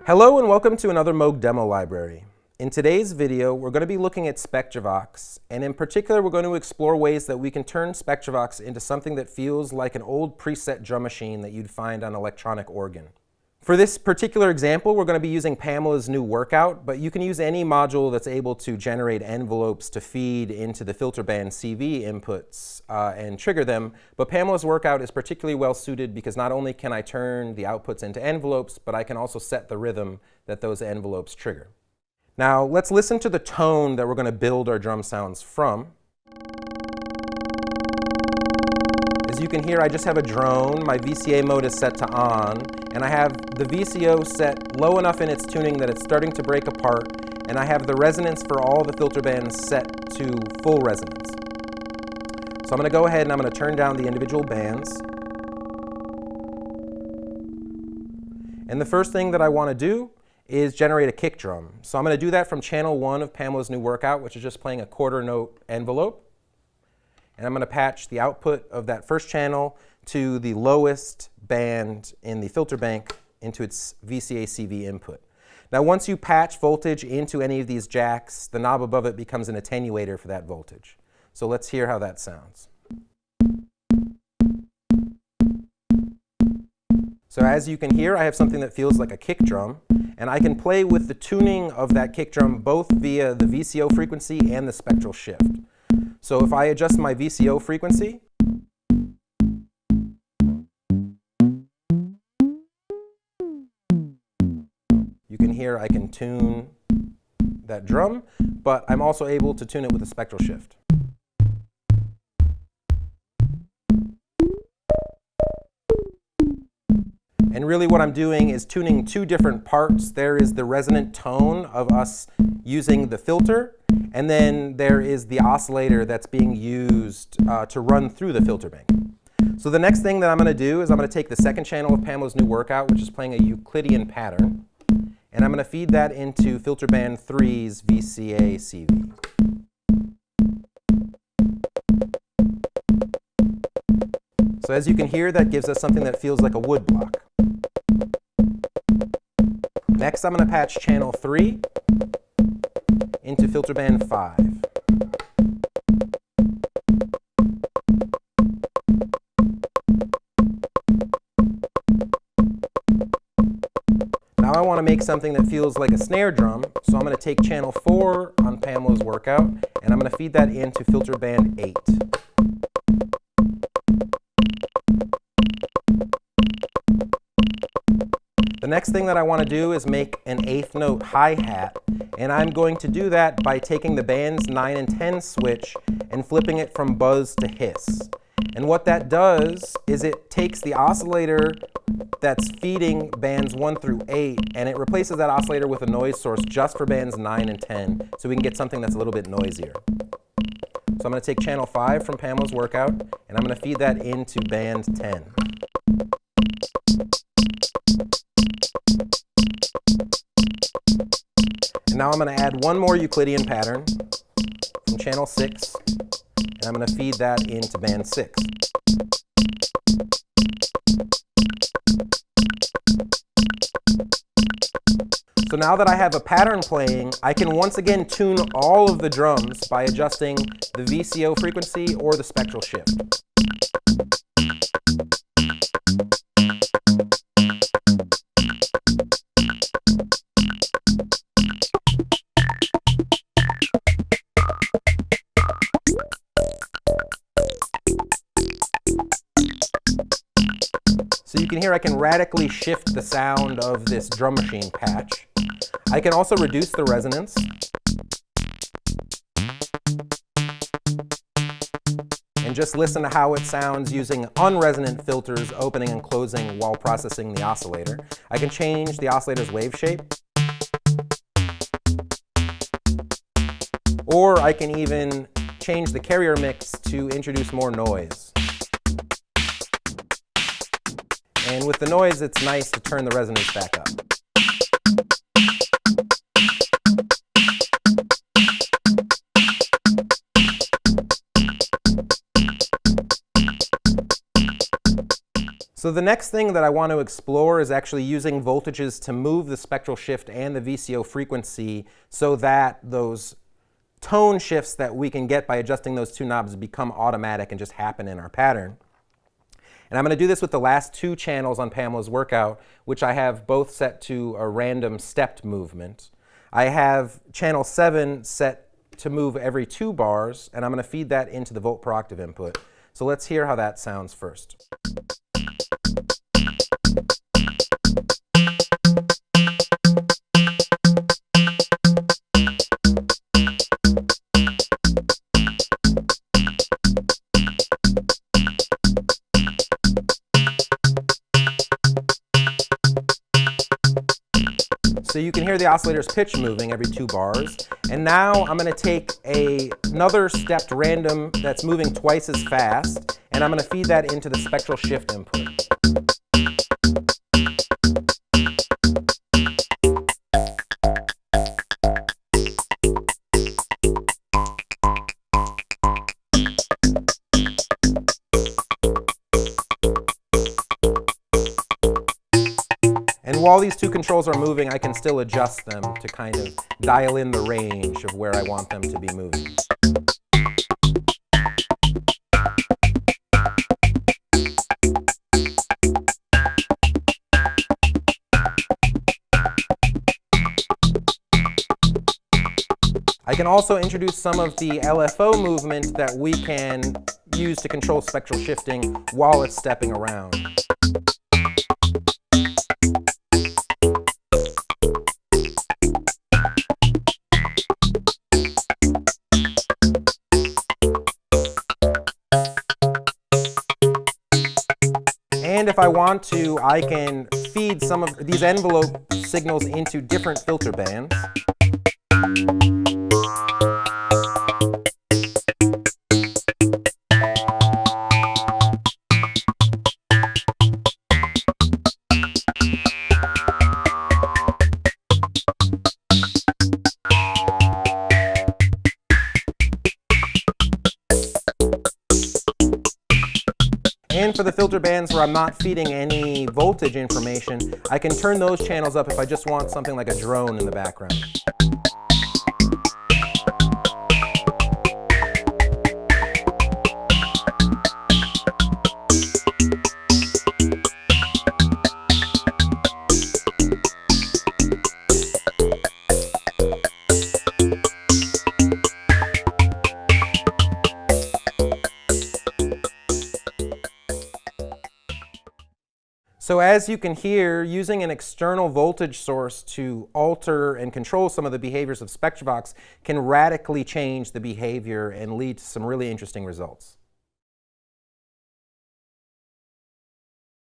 Hello and welcome to another MOOG demo library. In today's video, we're going to be looking at Spectravox, and in particular, we're going to explore ways that we can turn Spectravox into something that feels like an old preset drum machine that you'd find on an electronic organ. For this particular example, we're going to be using Pamela's new workout, but you can use any module that's able to generate envelopes to feed into the filter band CV inputs and trigger them. But Pamela's workout is particularly well suited because not only can I turn the outputs into envelopes, but I can also set the rhythm that those envelopes trigger. Now let's listen to the tone that we're going to build our drum sounds from. As you can hear, I just have a drone. My VCA mode is set to on, and I have the VCO set low enough in its tuning that it's starting to break apart, and I have the resonance for all the filter bands set to full resonance. So I'm going to go ahead and I'm going to turn down the individual bands. And the first thing that I want to do is generate a kick drum. So I'm going to do that from channel 1 of Pamela's new workout, which is just playing a quarter note envelope. And I'm going to patch the output of that first channel to the lowest band in the filter bank into its VCA CV input. Now once you patch voltage into any of these jacks, the knob above it becomes an attenuator for that voltage. So let's hear how that sounds. So as you can hear, I have something that feels like a kick drum, and I can play with the tuning of that kick drum both via the VCO frequency and the spectral shift. So if I adjust my VCO frequency, you can hear I can tune that drum, but I'm also able to tune it with a spectral shift. And really what I'm doing is tuning two different parts. There is the resonant tone of us using the filter, and then there is the oscillator that's being used to run through the filter bank. So the next thing that I'm going to do is I'm going to take the second channel of Pamela's new workout, which is playing a Euclidean pattern, and I'm going to feed that into filter band 3's VCA CV. So as you can hear, that gives us something that feels like a wood block. Next, I'm going to patch channel 3 into filter band 5. Now I want to make something that feels like a snare drum, so I'm going to take channel 4 on Pamela's workout, and I'm going to feed that into filter band 8. The next thing that I want to do is make an 8th note hi-hat, and I'm going to do that by taking the bands 9 and 10 switch and flipping it from buzz to hiss. And what that does is it takes the oscillator that's feeding bands 1 through 8 and it replaces that oscillator with a noise source just for bands 9 and 10, so we can get something that's a little bit noisier. So I'm going to take channel 5 from Pamela's workout, and I'm going to feed that into band 10. And now I'm going to add one more Euclidean pattern from channel 6, and I'm going to feed that into band 6. So now that I have a pattern playing, I can once again tune all of the drums by adjusting the VCO frequency or the spectral shift. So you can hear I can radically shift the sound of this drum machine patch. I can also reduce the resonance. And just listen to how it sounds using unresonant filters opening and closing while processing the oscillator. I can change the oscillator's wave shape. Or I can even change the carrier mix to introduce more noise. And with the noise, it's nice to turn the resonance back up. So the next thing that I want to explore is actually using voltages to move the spectral shift and the VCO frequency so that those tone shifts that we can get by adjusting those two knobs become automatic and just happen in our pattern. And I'm going to do this with the last two channels on Pamela's workout, which I have both set to a random stepped movement. I have channel 7 set to move every 2 bars, and I'm going to feed that into the volt per octave input. So let's hear how that sounds first. So you can hear the oscillator's pitch moving every 2 bars. And now I'm going to take another stepped random that's moving twice as fast, and I'm going to feed that into the spectral shift input. And while these two controls are moving, I can still adjust them to kind of dial in the range of where I want them to be moving. I can also introduce some of the LFO movement that we can use to control spectral shifting while it's stepping around. And if I want to, I can feed some of these envelope signals into different filter bands. And for the filter bands where I'm not feeding any voltage information, I can turn those channels up if I just want something like a drone in the background. So as you can hear, using an external voltage source to alter and control some of the behaviors of Spectravox can radically change the behavior and lead to some really interesting results.